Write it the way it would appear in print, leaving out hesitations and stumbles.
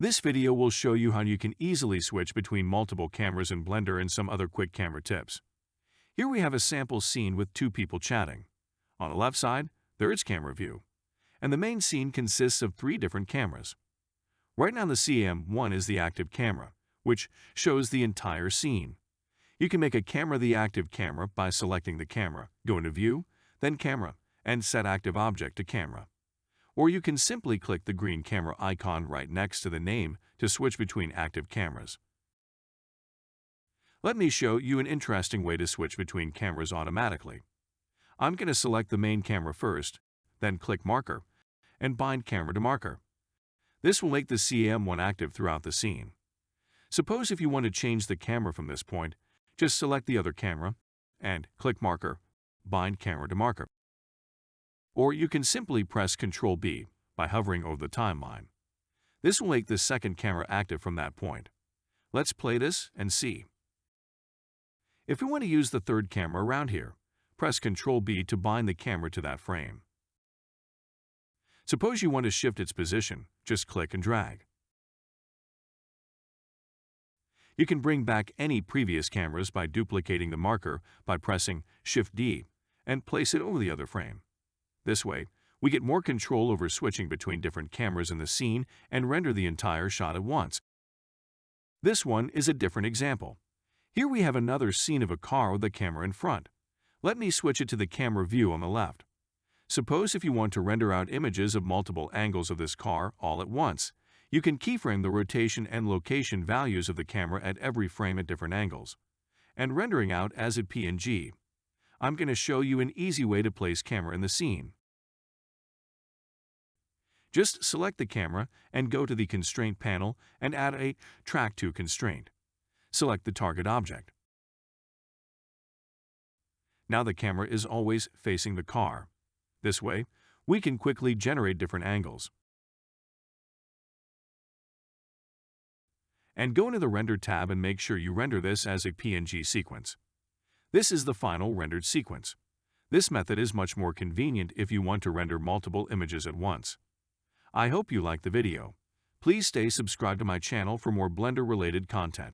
This video will show you how you can easily switch between multiple cameras in Blender and some other quick camera tips. Here we have a sample scene with two people chatting. On the left side, there is camera view, and the main scene consists of three different cameras. Right now the CM1 is the active camera, which shows the entire scene. You can make a camera the active camera by selecting the camera, go into View, then Camera, and set Active Object to Camera. Or you can simply click the green camera icon right next to the name to switch between active cameras. Let me show you an interesting way to switch between cameras automatically. I'm going to select the main camera first, then click Marker, and bind camera to marker. This will make the CM1 active throughout the scene. Suppose if you want to change the camera from this point, just select the other camera, and click Marker, bind camera to marker. Or you can simply press Ctrl B by hovering over the timeline. This will make the second camera active from that point. Let's play this and see. If we want to use the third camera around here, press Ctrl B to bind the camera to that frame. Suppose you want to shift its position, just click and drag. You can bring back any previous cameras by duplicating the marker by pressing Shift D and place it over the other frame. This way, we get more control over switching between different cameras in the scene and render the entire shot at once. This one is a different example. Here we have another scene of a car with the camera in front. Let me switch it to the camera view on the left. Suppose if you want to render out images of multiple angles of this car all at once, you can keyframe the rotation and location values of the camera at every frame at different angles, and rendering out as a PNG. I'm going to show you an easy way to place camera in the scene. Just select the camera and go to the Constraint panel and add a Track to constraint. Select the target object. Now the camera is always facing the car. This way, we can quickly generate different angles. And go into the Render tab and make sure you render this as a PNG sequence. This is the final rendered sequence. This method is much more convenient if you want to render multiple images at once. I hope you liked the video. Please stay subscribed to my channel for more Blender-related content.